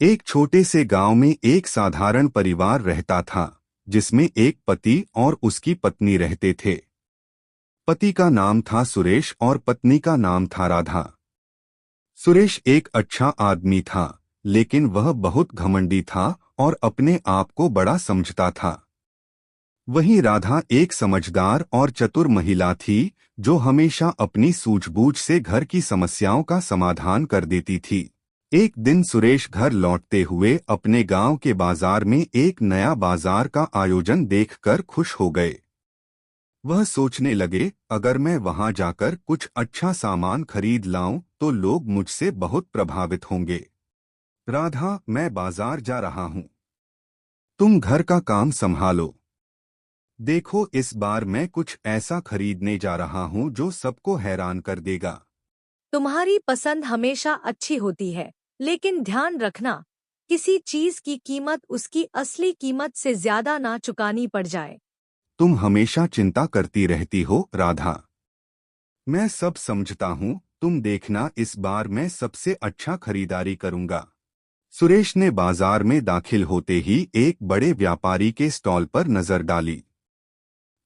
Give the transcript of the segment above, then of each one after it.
एक छोटे से गांव में एक साधारण परिवार रहता था, जिसमें एक पति और उसकी पत्नी रहते थे। पति का नाम था सुरेश और पत्नी का नाम था राधा। सुरेश एक अच्छा आदमी था, लेकिन वह बहुत घमंडी था और अपने आप को बड़ा समझता था। वहीं राधा एक समझदार और चतुर महिला थी, जो हमेशा अपनी सूझबूझ से घर की समस्याओं का समाधान कर देती थी। एक दिन सुरेश घर लौटते हुए अपने गांव के बाजार में एक नया बाजार का आयोजन देखकर खुश हो गए। वह सोचने लगे, अगर मैं वहां जाकर कुछ अच्छा सामान खरीद लाऊं तो लोग मुझसे बहुत प्रभावित होंगे। राधा, मैं बाजार जा रहा हूं, तुम घर का काम संभालो। देखो, इस बार मैं कुछ ऐसा खरीदने जा रहा हूं जो सबको हैरान कर देगा। तुम्हारी पसंद हमेशा अच्छी होती है, लेकिन ध्यान रखना, किसी चीज की कीमत उसकी असली कीमत से ज्यादा ना चुकानी पड़ जाए। तुम हमेशा चिंता करती रहती हो, राधा। मैं सब समझता हूँ, तुम देखना, इस बार मैं सबसे अच्छा खरीदारी करूंगा। सुरेश ने बाजार में दाखिल होते ही एक बड़े व्यापारी के स्टॉल पर नजर डाली।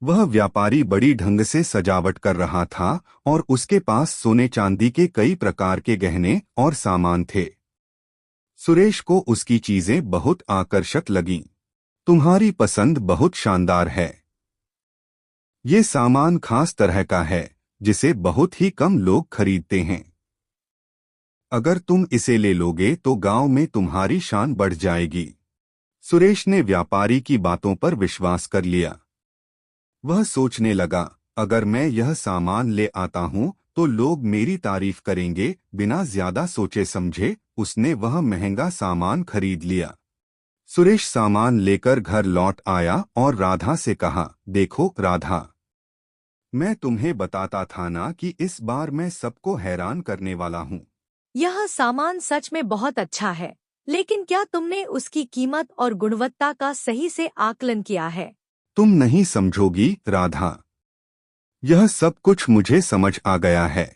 वह व्यापारी बड़ी ढंग से सजावट कर रहा था और उसके पास सोने चांदी के कई प्रकार के गहने और सामान थे। सुरेश को उसकी चीजें बहुत आकर्षक लगीं। तुम्हारी पसंद बहुत शानदार है। ये सामान खास तरह का है, जिसे बहुत ही कम लोग खरीदते हैं। अगर तुम इसे ले लोगे तो गांव में तुम्हारी शान बढ़ जाएगी। सुरेश ने व्यापारी की बातों पर विश्वास कर लिया। वह सोचने लगा, अगर मैं यह सामान ले आता हूं तो लोग मेरी तारीफ करेंगे। बिना ज्यादा सोचे समझे उसने वह महंगा सामान खरीद लिया। सुरेश सामान लेकर घर लौट आया और राधा से कहा, देखो राधा, मैं तुम्हें बताता था ना कि इस बार मैं सबको हैरान करने वाला हूँ। यह सामान सच में बहुत अच्छा है, लेकिन क्या तुमने उसकी कीमत और गुणवत्ता का सही से आकलन किया है? तुम नहीं समझोगी, राधा। यह सब कुछ मुझे समझ आ गया है।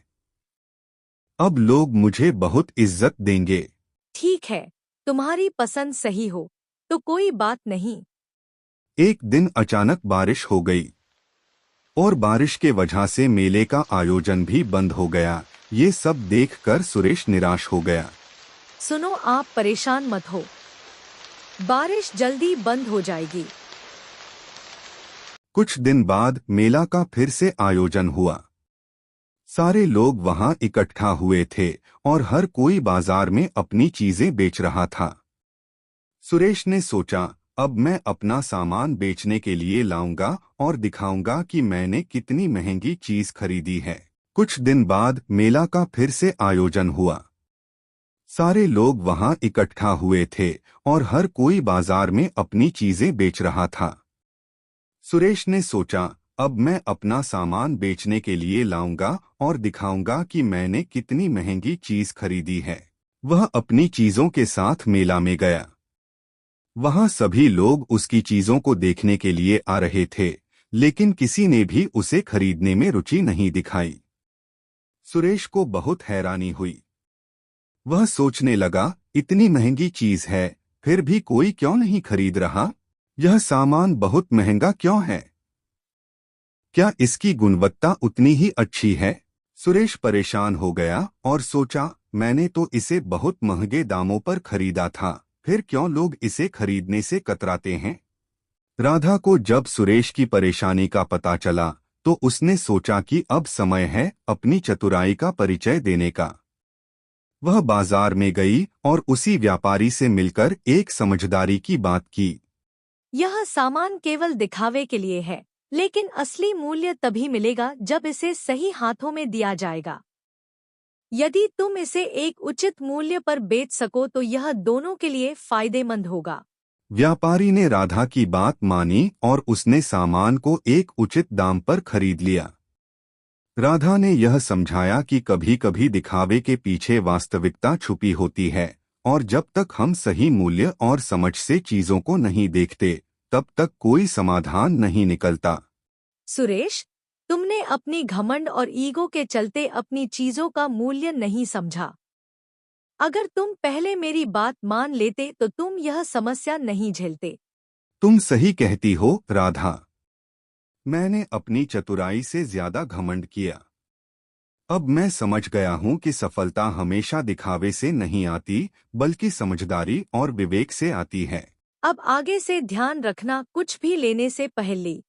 अब लोग मुझे बहुत इज्जत देंगे। ठीक है, तुम्हारी पसंद सही हो तो कोई बात नहीं। एक दिन अचानक बारिश हो गई और बारिश के वजह से मेले का आयोजन भी बंद हो गया। ये सब देखकर सुरेश निराश हो गया। सुनो, आप परेशान मत हो, बारिश जल्दी बंद हो जाएगी। कुछ दिन बाद मेला का फिर से आयोजन हुआ। सारे लोग वहां इकट्ठा हुए थे और हर कोई बाजार में अपनी चीजें बेच रहा था। सुरेश ने सोचा, अब मैं अपना सामान बेचने के लिए लाऊंगा और दिखाऊंगा कि मैंने कितनी महंगी चीज खरीदी है। कुछ दिन बाद मेला का फिर से आयोजन हुआ। सारे लोग वहां इकट्ठा हुए थे और हर कोई बाजार में अपनी चीजें बेच रहा था। सुरेश ने सोचा, अब मैं अपना सामान बेचने के लिए लाऊंगा और दिखाऊंगा कि मैंने कितनी महंगी चीज खरीदी है। वह अपनी चीजों के साथ मेला में गया। वहां सभी लोग उसकी चीजों को देखने के लिए आ रहे थे, लेकिन किसी ने भी उसे खरीदने में रुचि नहीं दिखाई। सुरेश को बहुत हैरानी हुई। वह सोचने लगा, इतनी महंगी चीज है, फिर भी कोई क्यों नहीं खरीद रहा? यह सामान बहुत महंगा क्यों है? क्या इसकी गुणवत्ता उतनी ही अच्छी है? सुरेश परेशान हो गया और सोचा, मैंने तो इसे बहुत महंगे दामों पर खरीदा था, फिर क्यों लोग इसे खरीदने से कतराते हैं? राधा को जब सुरेश की परेशानी का पता चला, तो उसने सोचा कि अब समय है अपनी चतुराई का परिचय देने का। वह बाजार में गई और उसी व्यापारी से मिलकर एक समझदारी की बात की। यह सामान केवल दिखावे के लिए है, लेकिन असली मूल्य तभी मिलेगा जब इसे सही हाथों में दिया जाएगा। यदि तुम इसे एक उचित मूल्य पर बेच सको तो यह दोनों के लिए फायदेमंद होगा। व्यापारी ने राधा की बात मानी और उसने सामान को एक उचित दाम पर खरीद लिया। राधा ने यह समझाया कि कभी-कभी दिखावे के पीछे वास्तविकता छुपी होती है और जब तक हम सही मूल्य और समझ से चीजों को नहीं देखते, तब तक कोई समाधान नहीं निकलता। सुरेश, तुमने अपनी घमंड और ईगो के चलते अपनी चीजों का मूल्य नहीं समझा। अगर तुम पहले मेरी बात मान लेते तो तुम यह समस्या नहीं झेलते। तुम सही कहती हो, राधा। मैंने अपनी चतुराई से ज्यादा घमंड किया। अब मैं समझ गया हूँ कि सफलता हमेशा दिखावे से नहीं आती, बल्कि समझदारी और विवेक से आती है। अब आगे से ध्यान रखना, कुछ भी लेने से पहले